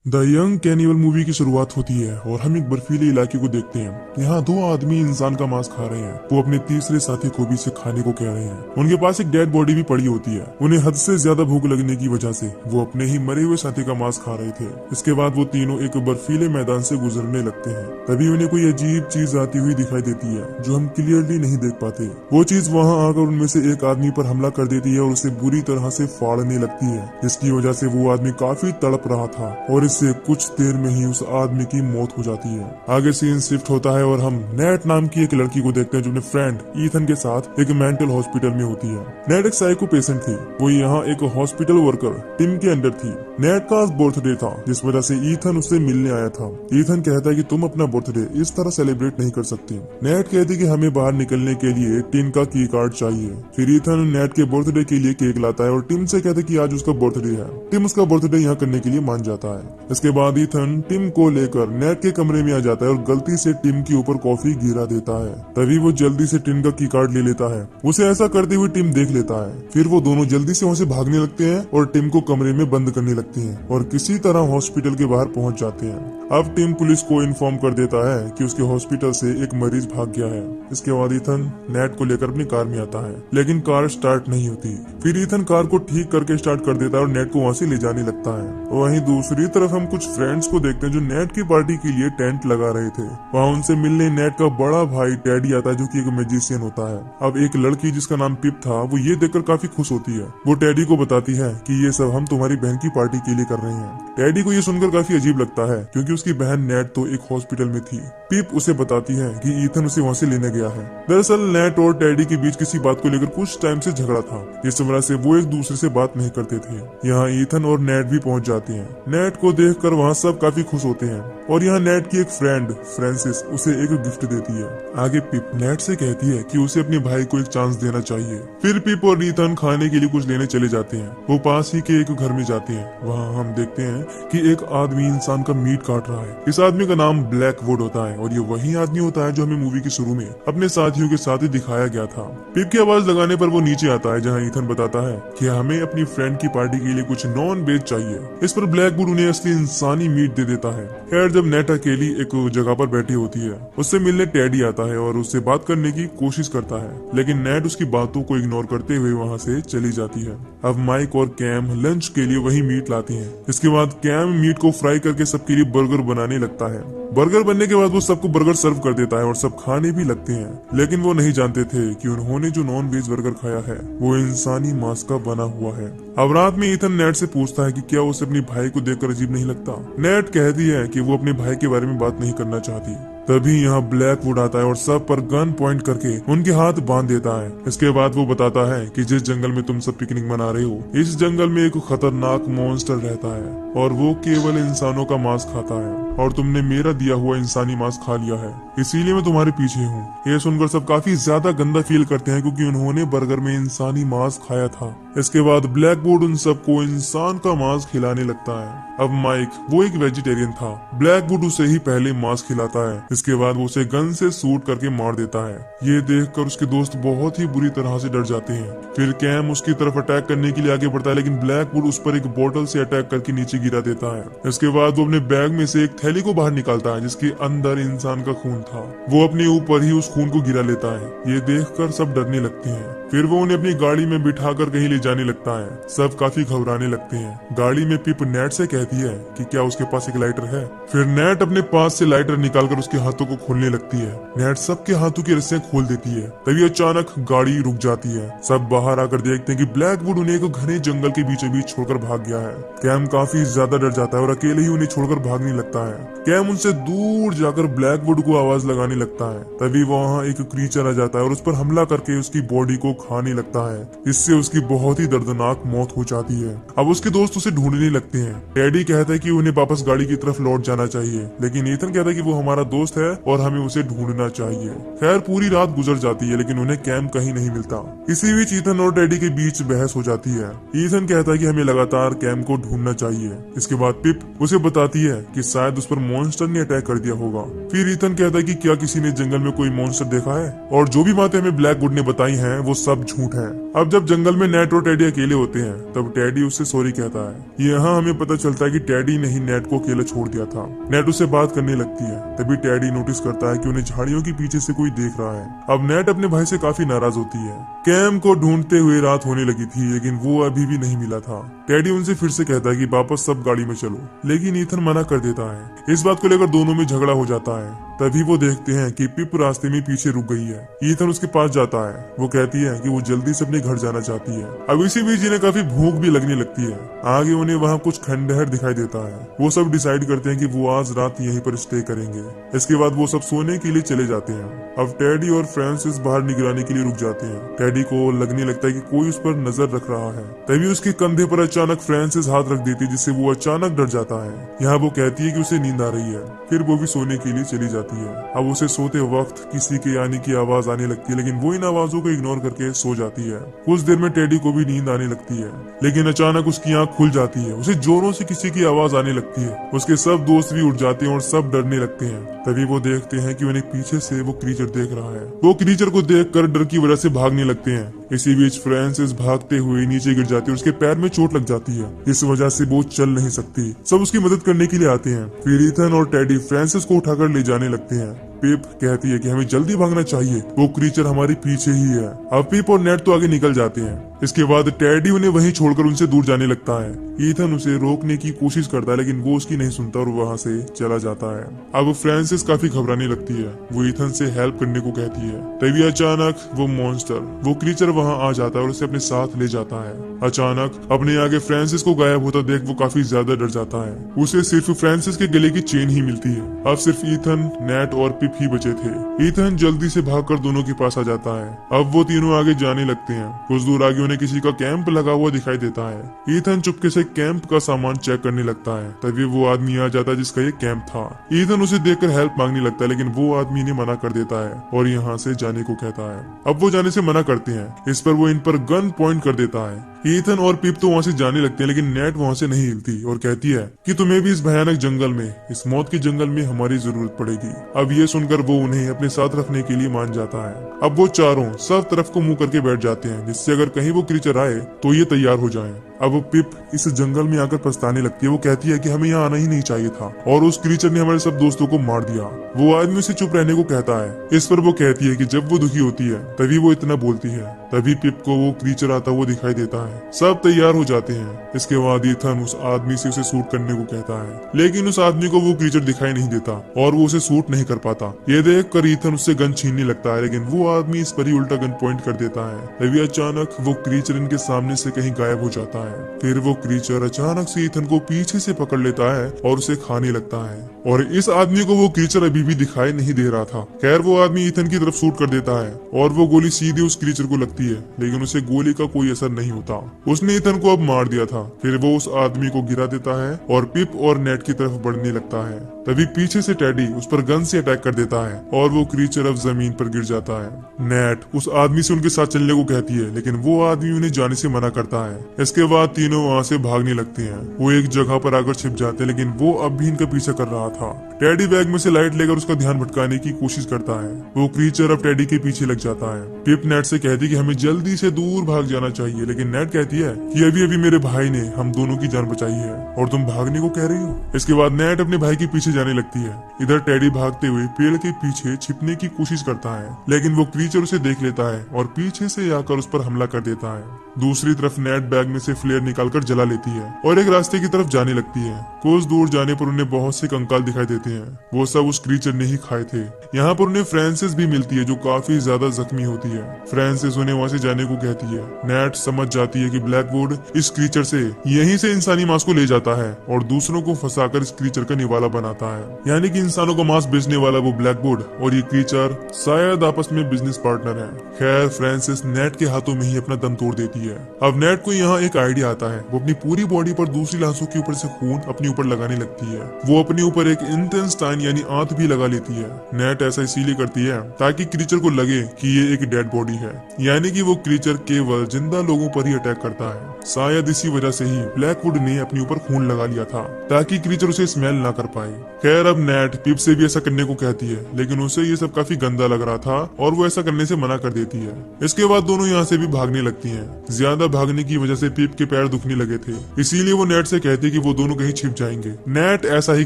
The young cannibal movie की शुरुआत होती है और हम एक बर्फीले इलाके को देखते हैं। यहाँ दो आदमी इंसान का मांस खा रहे हैं। वो अपने तीसरे साथी को भी इसे खाने को कह रहे हैं। उनके पास एक डेड बॉडी भी पड़ी होती है। उन्हें हद से ज्यादा भूख लगने की वजह से वो अपने ही मरे हुए साथी का मांस खा रहे थे। इसके बाद वो तीनों एक बर्फीले मैदान से गुजरने लगते हैं। तभी उन्हें कोई अजीब चीज आती हुई दिखाई देती है जो हम क्लियरली नहीं देख पाते। वो चीज वहाँ आकर उनमें से एक आदमी पर हमला कर देती है और उसे बुरी तरह से फाड़ने लगती है, जिसकी वजह से वो आदमी काफी तड़प रहा था और इससे कुछ देर में ही उस आदमी की मौत हो जाती है। आगे सीन शिफ्ट होता है और हम नेट नाम की एक लड़की को देखते हैं जो अपने फ्रेंड ईथन के साथ एक मेंटल हॉस्पिटल में होती है। नेट एक साइको पेशेंट थी। वो यहाँ एक हॉस्पिटल वर्कर टीम के अंडर थी। नेट का आज बर्थडे था, जिस वजह से ईथन उससे मिलने आया था। ईथन कहता है कि तुम अपना बर्थडे इस तरह सेलिब्रेट नहीं कर सकती। नेट कहती कि हमें बाहर निकलने के लिए टिम का की कार्ड चाहिए। फिर ईथन नेट के बर्थडे के लिए केक लाता है और टिम से कहता है कि आज उसका बर्थडे है। टिम उसका बर्थडे यहाँ करने के लिए मान जाता है। इसके बाद ईथन टिम को लेकर नेट के कमरे में आ जाता है और गलती से टिम के ऊपर कॉफी गिरा देता है। तभी वो जल्दी से टिम का की कार्ड ले लेता है। उसे ऐसा करते हुए टिम देख लेता है। फिर वो दोनों जल्दी से वहाँ से भागने लगते हैं और टिम को कमरे में बंद करने लगते हैं और किसी तरह हॉस्पिटल के बाहर पहुंच जाते हैं। अब टिम पुलिस को इन्फॉर्म कर देता है कि उसके हॉस्पिटल से एक मरीज भाग गया है। इसके बाद ईथन नेट को लेकर अपनी कार में आता है, लेकिन कार स्टार्ट नहीं होती। फिर ईथन कार को ठीक करके स्टार्ट कर देता है और नेट को वहाँ से ले जाने लगता है। वहीं दूसरी तरफ हम कुछ फ्रेंड्स को देखते हैं जो नेट की पार्टी के लिए टेंट लगा रहे थे। वहाँ उनसे मिलने नेट का बड़ा भाई टेडी आता है जो कि एक मैजिशियन होता है। अब एक लड़की जिसका नाम पिप था वो ये देखकर काफी खुश होती है। वो टेडी को बताती है कि ये सब हम तुम्हारी बहन की पार्टी के लिए कर रहे हैं। टेडी को ये सुनकर काफी अजीब लगता है क्योंकि उसकी बहन नेट तो एक हॉस्पिटल में थी। पिप उसे बताती है कि ईथन उसे वहाँ से लेने गया है। दरअसल नेट और टेडी के बीच किसी बात को लेकर कुछ टाइम से झगड़ा था, जिस वजह से वो एक दूसरे से बात नहीं करते थे। यहाँ ईथन और नेट भी पहुँच जाते हैं। नेट को देखकर वहाँ सब काफी खुश होते हैं और यहाँ नेट की एक फ्रेंड फ्रांसिस उसे एक गिफ्ट देती है। आगे पिप नेट से कहती है कि उसे अपने भाई को एक चांस देना चाहिए। फिर पिप और ईथन खाने के लिए कुछ लेने चले जाते हैं। वो पास ही के एक घर में जाते हैं। वहाँ हम देखते हैं कि एक आदमी इंसान का मीट काट रहा है। इस आदमी का नाम ब्लैकवुड होता है और ये वही आदमी होता है जो हमें मूवी के शुरू में अपने साथियों के साथ ही दिखाया गया था। पिप की आवाज लगाने पर वो नीचे आता है, जहाँ ईथन बताता है कि हमें अपनी फ्रेंड की पार्टी के लिए कुछ नॉन वेज चाहिए। इस पर ब्लैकवुड उन्हें असली इंसानी मीट दे देता है। खैर जब नेट अकेली एक जगह पर बैठी होती है, उससे मिलने टेडी आता है और उससे बात करने की कोशिश करता है, लेकिन नेट उसकी बातों को इग्नोर करते हुए वहाँ से चली जाती है। अब माइक और कैम लंच के लिए वही मीट लाती हैं। इसके बाद कैम मीट को फ्राई करके सबके लिए बर्गर बनाने लगता है। बर्गर बनने के बाद वो सबको बर्गर सर्व कर देता है और सब खाने भी लगते हैं, लेकिन वो नहीं जानते थे कि उन्होंने जो नॉन वेज बर्गर खाया है वो इंसानी मांस का बना हुआ है। अब रात में ईथन नेट से पूछता है कि क्या उसे अपने भाई को देखकर अजीब नहीं लगता। नेट कहती है कि वो अपने भाई के बारे में बात नहीं करना चाहती। तभी यहाँ ब्लैकवुड आता है और सब पर गन पॉइंट करके उनके हाथ बांध देता है। इसके बाद वो बताता है कि जिस जंगल में तुम सब पिकनिक मना रहे हो, इस जंगल में एक खतरनाक मॉन्स्टर रहता है और वो केवल इंसानों का मांस खाता है और तुमने मेरा दिया हुआ इंसानी मांस खा लिया है, इसीलिए मैं तुम्हारे पीछे हूँ। ये सुनकर सब काफी ज्यादा गंदा फील करते हैं क्योंकि उन्होंने बर्गर में इंसानी मांस खाया था। इसके बाद ब्लैकवुड उन सबको इंसान का मांस खिलाने लगता है। अब माइक वो एक वेजिटेरियन था। ब्लैकवुड उसे ही पहले मांस खिलाता है। इसके बाद वो उसे गन से शूट करके मार देता है। ये देखकर उसके दोस्त बहुत ही बुरी तरह से डर जाते हैं। फिर कैम उसकी तरफ अटैक करने के लिए आगे बढ़ता है, लेकिन ब्लैकवुड उस पर एक बोतल से अटैक करके नीचे गिरा देता है। इसके बाद वो अपने बैग में से एक थैली को बाहर निकालता है जिसके अंदर इंसान का खून था। वो अपने ऊपर ही उस खून को गिरा लेता है। ये देखकर सब डरने लगते हैं। फिर वो उन्हें अपनी गाड़ी में बिठाकर कहीं ले जाने लगता है। सब काफी घबराने लगते हैं। गाड़ी में पिप नेट से कहती है कि क्या उसके पास एक लाइटर है। फिर नेट अपने पास से लाइटर निकालकर उसके हाथों को खोलने लगती है। नेट सबके हाथों की रस्सियां खोल देती है। तभी अचानक गाड़ी रुक जाती है। सब बाहर आकर देखते हैं कि ब्लैकवुड उन्हें एक घने जंगल के बीचों बीच छोड़कर भाग गया है। कैम काफी ज्यादा डर जाता है और अकेले ही उन्हें छोड़कर भागने लगता है। कैम उनसे दूर जाकर ब्लैकवुड को आवाज लगाने लगता है। तभी वहाँ एक क्रीचर आ जाता है और उस पर हमला करके उसकी बॉडी को खाने लगता है। इससे उसकी बहुत ही दर्दनाक मौत हो जाती है। अब उसके दोस्त उसे ढूंढने लगते हैं। टेडी कहता है कि उन्हें वापस गाड़ी की तरफ लौट जाना चाहिए, लेकिन ईथन कहता है कि वो हमारा दोस्त है और हमें उसे ढूंढना चाहिए। खैर पूरी रात गुजर जाती है, लेकिन उन्हें कैम कहीं नहीं मिलता। इसी बीच ईथन और टेडी के बीच बहस हो जाती है। ईथन कहता है कि हमें लगातार कैम को ढूंढना चाहिए। इसके बाद पिप उसे बताती है कि शायद उस पर मॉन्स्टर ने अटैक कर दिया होगा। फिर ईथन कहता है कि क्या किसी ने जंगल में कोई मॉन्स्टर देखा है, और जो भी बातें हमें ब्लैकवुड ने बताई हैं वो सब झूठ है। अब जब जंगल में नेट और टेडी अकेले होते हैं तब टेडी उससे सॉरी कहता है। यहाँ हमें पता चलता है कि टेडी ने ही नेट को अकेला छोड़ दिया था। नेट उससे बात करने लगती है, तभी टेडी नोटिस करता है कि उन्हें झाड़ियों के पीछे से कोई देख रहा है। अब नेट अपने भाई से काफी नाराज होती है। कैम को ढूंढते हुए रात होने लगी थी लेकिन वो अभी भी नहीं मिला था। टेडी उनसे फिर से कहता है कि वापस सब गाड़ी में चलो, लेकिन ईथन मना कर देता है। इस बात को लेकर दोनों में झगड़ा हो जाता है। तभी वो देखते हैं कि पिप रास्ते में पीछे रुक गई है। ईथन उसके पास जाता है। वो कहती है कि वो जल्दी से अपने घर जाना चाहती है। अब इसी बीच इन्हें काफी भूख भी लगने लगती है। आगे उन्हें वहाँ कुछ खंडहर दिखाई देता है। वो सब डिसाइड करते हैं कि वो आज रात यहीं पर स्टे करेंगे। इसके बाद वो सब सोने के लिए चले जाते हैं। अब टेडी और फ्रांसिस बाहर निगरानी के लिए रुक जाते हैं। टेडी को लगने लगता है कि कोई उस पर नजर रख रहा है। तभी उसके कंधे पर अचानक फ्रांसिस हाथ रख देती है, जिससे वो अचानक डर जाता है। यहाँ वो कहती है कि उसे नींद आ रही है। फिर वो भी सोने के लिए चली जाती है। अब उसे सोते वक्त किसी के आने की आवाज आने लगती है, लेकिन वो इन आवाजों को इग्नोर करके सो जाती है। कुछ देर में टेडी को भी नींद आने लगती है, लेकिन अचानक उसकी आंख खुल जाती है। उसे जोरों से किसी की आवाज आने लगती है। उसके सब दोस्त भी उठ जाते हैं और सब डरने लगते हैं। तभी वो देखते हैं कि उन्हें पीछे से वो क्रीचर देख रहा है। वो क्रीचर को देखकर डर की वजह से भागने लगते हैं। इसी बीच फ्रांसिस भागते हुए नीचे गिर जाती है और उसके पैर में चोट लग जाती है। इस वजह से वो चल नहीं सकती। सब उसकी मदद करने के लिए आते हैं। फिर ईथन और टेडी फ्रांसिस को उठाकर ले जाने लगते हैं। पिप कहती है कि हमें जल्दी भागना चाहिए, वो क्रीचर हमारे पीछे ही है। अब पिप और नेट तो आगे निकल जाते हैं। इसके बाद टेडी उन्हें वहीं छोड़कर उनसे दूर जाने लगता है। ईथन उसे रोकने की कोशिश करता है, लेकिन वो उसकी नहीं सुनता और वहाँ से चला जाता है। अब फ्रांसिस काफी घबराने लगती है। वो ईथन से हेल्प करने को कहती है। तभी अचानक वो मॉन्स्टर, वो क्रीचर वहाँ आ जाता है और उसे अपने साथ ले जाता है। अचानक अपने आगे फ्रांसिस को गायब होता देख वो काफी ज्यादा डर जाता है। उसे सिर्फ फ्रांसिस के गले की चेन ही मिलती है। अब सिर्फ ईथन, नेट और पिप ही बचे थे। ईथन जल्दी से भागकर दोनों के पास आ जाता है। अब वो तीनों आगे जाने लगते हैं। कुछ दूर आगे उन्हें किसी का कैंप लगा हुआ दिखाई देता है। ईथन चुपके से कैंप का सामान चेक करने लगता है। तभी वो आदमी आ जाता है जिसका ये कैंप था। ईथन उसे देखकर हेल्प मांगने लगता है, लेकिन वो आदमी ने मना कर देता है और यहाँ से जाने को कहता है। अब वो जाने से मना करते हैं। इस पर वो इन पर गन पॉइंट कर देता है। ईथन और पिप तो वहाँ से जाने लगते हैं, लेकिन नेट वहाँ से नहीं हिलती और कहती है कि तुम्हें भी इस भयानक जंगल में, इस मौत के जंगल में हमारी जरूरत पड़ेगी। अब ये सुनकर वो उन्हें अपने साथ रखने के लिए मान जाता है। अब वो चारों सब तरफ को मुंह करके बैठ जाते हैं, जिससे अगर कहीं वो क्रीचर आए तो ये तैयार हो जाएं। अब वो पिप इस जंगल में आकर पछताने लगती है। वो कहती है कि हमें यहाँ आना ही नहीं चाहिए था और उस क्रीचर ने हमारे सब दोस्तों को मार दिया। वो आदमी उसे चुप रहने को कहता है। इस पर वो कहती है कि जब वो दुखी होती है तभी वो इतना बोलती है। तभी पिप को वो क्रीचर आता वो दिखाई देता है। सब तैयार हो जाते हैं। इसके बाद ईथन उस आदमी से उसे सूट करने को कहता है, लेकिन उस आदमी को वो क्रीचर दिखाई नहीं देता और वो उसे सूट नहीं कर पाता। ये देख कर ईथन उससे गन छीनने लगता है, लेकिन वो आदमी इस पर ही उल्टा गन पॉइंट कर देता है। तभी अचानक वो क्रीचर इनके सामने से कहीं गायब हो जाता है। फिर वो क्रीचर अचानक से ईथन को पीछे से पकड़ लेता है और उसे खाने लगता है। और इस आदमी को वो क्रीचर अभी भी दिखाई नहीं दे रहा था। खैर वो आदमी ईथन की तरफ शूट कर देता है और वो गोली सीधे उस क्रीचर को लगती है, लेकिन उसे गोली का कोई असर नहीं होता। उसने ईथन को अब मार दिया था। फिर वो उस आदमी को गिरा देता है और पिप और नेट की तरफ बढ़ने लगता है। तभी पीछे से टेडी उस पर गन से अटैक कर देता है और वो क्रीचर अब जमीन पर गिर जाता है। नेट उस आदमी से उनके साथ चलने को कहती है, लेकिन वो आदमी उन्हें जाने से मना करता है। इसके बाद तीनों वहाँ से भागने लगते हैं। वो एक जगह पर आकर छिप जाते हैं, लेकिन वो अब भी इनका पीछा कर रहा था। टेडी बैग में से लाइट लेकर उसका ध्यान भटकाने की कोशिश करता है। वो क्रीचर अब टेडी के पीछे लग जाता है। पिप नेट से कहती कि हमें जल्दी से दूर भाग जाना चाहिए, लेकिन नेट कहती है कि अभी अभी मेरे भाई ने हम दोनों की जान बचाई है और तुम भागने को कह रही हो। इसके बाद नेट अपने भाई के पीछे जाने लगती है। इधर टेडी भागते हुए पेड़ के पीछे छिपने की कोशिश करता है, लेकिन वो क्रीचर उसे देख लेता है और पीछे से आकर उस पर हमला कर देता है। दूसरी तरफ नेट बैग में से फ्लेयर निकालकर जला लेती है और एक रास्ते की तरफ जाने लगती है। कुछ दूर जाने पर उन्हें बहुत से कंकाल दिखाई देते हैं। वो सब उस क्रीचर ने ही खाए थे। यहाँ पर उन्हें फ्रांसिस भी मिलती है, जो काफी ज्यादा जख्मी होती है। फ्रांसिस उन्हें वहाँ से जाने को कहती है। नेट समझ जाती है कि ब्लैकवुड इस क्रीचर से यहीं से इंसानी मांस को ले जाता है और दूसरों को फंसाकर इस क्रीचर का निवाला बनाता है। यानी कि इंसानों को मांस बेचने वाला वो ब्लैकवुड और ये क्रीचर शायद आपस में बिजनेस पार्टनर है। खैर फ्रांसिस नेट के हाथों में ही अपना दम तोड़ देती है है। अब नेट को यहाँ एक आइडिया आता है। वो अपनी पूरी बॉडी पर दूसरी लाशों के ऊपर से खून अपने ऊपर लगाने लगती है। वो अपने ऊपर एक इंटेंस्टाइन यानी आंत भी लगा लेती है। नेट ऐसा इसीलिए करती है ताकि क्रीचर को लगे कि ये एक डेड बॉडी है, यानी कि वो क्रीचर केवल जिंदा लोगों पर ही अटैक करता है। शायद इसी वजह से ही ब्लैकवुड ने अपने ऊपर खून लगा लिया था ताकि क्रीचर उसे स्मेल ना कर पाए। खैर अब नेट पिप से भी ऐसा करने को कहती है, लेकिन उसे ये सब काफी गंदा लग रहा था और वो ऐसा करने से मना कर देती है। इसके बाद दोनों यहाँ से भी भागने लगती हैं। ज्यादा भागने की वजह से पिप के पैर दुखने लगे थे, इसीलिए वो नेट से कहती है कि वो दोनों कहीं छिप जाएंगे। नेट ऐसा ही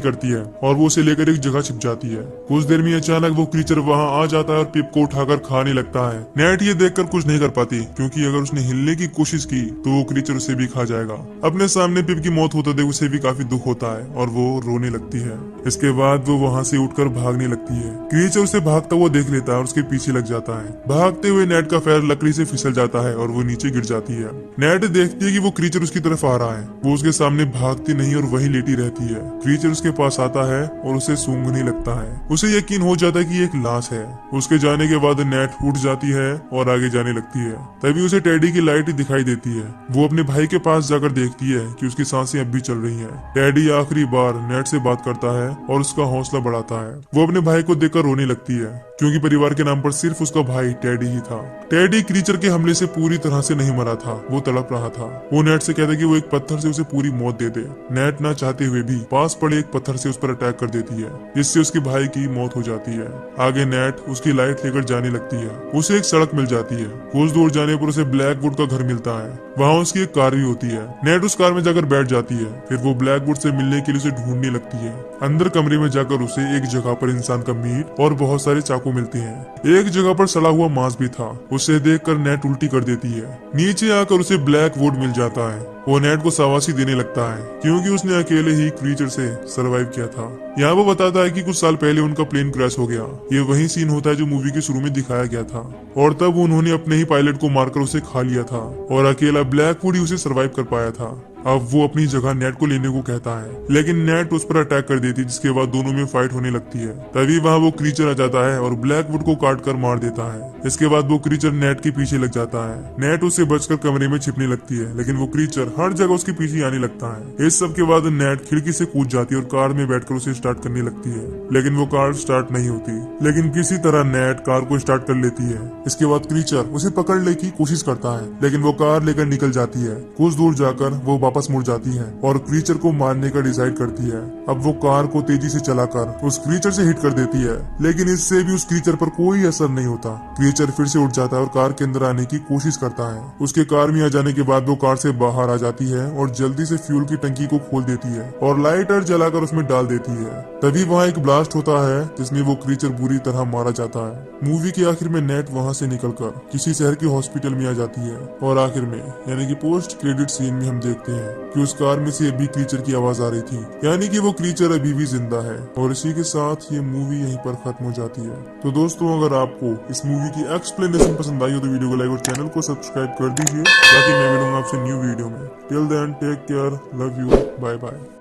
करती है और वो उसे लेकर एक जगह छिप जाती है। कुछ देर में अचानक वो क्रीचर वहाँ आ जाता है और पिप को उठाकर खाने लगता है। नेट ये देखकर कुछ नहीं कर पाती, क्योंकि अगर उसने हिलने की कोशिश की तो वो क्रीचर उसे भी खा जाएगा। अपने सामने पिप की मौत होते देख उसे भी काफी दुख होता है और वो रोने लगती है। इसके बाद वो वहाँ से उठकर भागने लगती है। क्रीचर उसे भागता हुआ देख लेता है और उसके पीछे लग जाता है। भागते हुए नेट का पैर लकड़ी से फिसल जाता है और वो नीचे गिर जाती है। नेट देखती है कि वो क्रीचर उसकी तरफ आ रहा है। वो उसके सामने भागती नहीं और वहीं लेटी रहती है। क्रीचर उसके पास आता है और उसे सूंघने लगता है। उसे यकीन हो जाता है कि ये एक लाश है। उसके जाने के बाद नेट उठ जाती है और आगे जाने लगती है। तभी उसे टेडी की लाइट दिखाई देती है। वो अपने भाई के पास जाकर देखती है कि उसकी सांसें अब भी चल रही हैं। टेडी आखिरी बार नेट से बात करता है और उसका हौसला बढ़ाता है। वो अपने भाई को देखकर रोने लगती है, क्योंकि परिवार के नाम पर सिर्फ उसका भाई टेडी ही था। टेडी क्रीचर के हमले से पूरी तरह से नहीं मरा था, वो तड़प रहा था। वो नेट से कहता है कि वो एक पत्थर से उसे पूरी मौत दे दे। नेट ना चाहते हुए भी पास पड़े एक पत्थर से उस पर अटैक कर देती है, जिससे उसके भाई की मौत हो जाती है। आगे नेट उसकी लाइट लेकर जाने लगती है। उसे एक सड़क मिल जाती है। कुछ दूर जाने पर उसे ब्लैकवुड का घर मिलता है। वहाँ उसकी एक कार भी होती है। नेट उस कार में जाकर बैठ जाती है। फिर वो ब्लैकवुड से मिलने के लिए उसे ढूंढने लगती है। अंदर कमरे में जाकर उसे एक जगह पर इंसान का मीट और बहुत सारे चाकू मिलते हैं। एक जगह पर सड़ा हुआ मांस भी था। उसे देखकर नेट उल्टी कर देती है। नीचे आकर उसे ब्लैकवुड मिल जाता है। वो नेट को शाबाशी देने लगता है, क्योंकि उसने अकेले ही क्रीचर से सरवाइव किया था। यहाँ वो बताता है कि कुछ साल पहले उनका प्लेन क्रैश हो गया। ये वही सीन होता है जो मूवी के शुरू में दिखाया गया था, और तब उन्होंने अपने ही पायलट को मारकर उसे खा लिया था और अकेला ब्लैकवुड ही उसे सरवाइव कर पाया था। अब वो अपनी जगह नेट को लेने को कहता है, लेकिन नेट उस पर अटैक कर देती है, जिसके बाद दोनों में फाइट होने लगती है। तभी वहाँ वो क्रीचर आ जाता है और ब्लैकवुड को काट कर मार देता है। इसके बाद वो क्रीचर नेट के पीछे लग जाता है। नेट उससे बचकर कमरे में छिपने लगती है, लेकिन वो क्रीचर हर जगह उसके पीछे आने लगता है। इस सब के बाद नेट खिड़की से कूद जाती है और कार में बैठकर उसे स्टार्ट करने लगती है, लेकिन वो कार स्टार्ट नहीं होती। लेकिन किसी तरह नेट कार को स्टार्ट कर लेती है। इसके बाद क्रीचर उसे पकड़ने की कोशिश करता है, लेकिन वो कार लेकर निकल जाती है। कुछ दूर जाकर वो वापस मुड़ जाती है और क्रीचर को मारने का डिसाइड करती है। अब वो कार को तेजी से चलाकर उस क्रीचर से हिट कर देती है, लेकिन इससे भी उस क्रीचर पर कोई असर नहीं होता। क्रीचर फिर से उठ जाता है और कार के अंदर आने की कोशिश करता है। उसके कार में आ जाने के बाद वो कार से बाहर आ जाती है और जल्दी से फ्यूल की टंकी को खोल देती है और लाइटर जलाकर उसमें डाल देती है। तभी वहाँ एक ब्लास्ट होता है, जिसमें वो क्रीचर बुरी तरह मारा जाता है। मूवी के आखिर में नेट वहाँ से निकलकर किसी शहर के हॉस्पिटल में आ जाती है और आखिर में यानी कि पोस्ट क्रेडिट सीन में हम देखते हैं कि उस कार में से अभी क्रीचर की आवाज आ रही थी, यानी कि वो क्रीचर अभी भी जिंदा है। और इसी के साथ ये मूवी यहीं पर खत्म हो जाती है। तो दोस्तों, अगर आपको इस मूवी की एक्सप्लेनेशन पसंद आई हो तो वीडियो को लाइक और चैनल को सब्सक्राइब कर दीजिए, ताकि मैं मिलूंगा आपसे न्यू वीडियो में। Till then take care, love you, bye bye.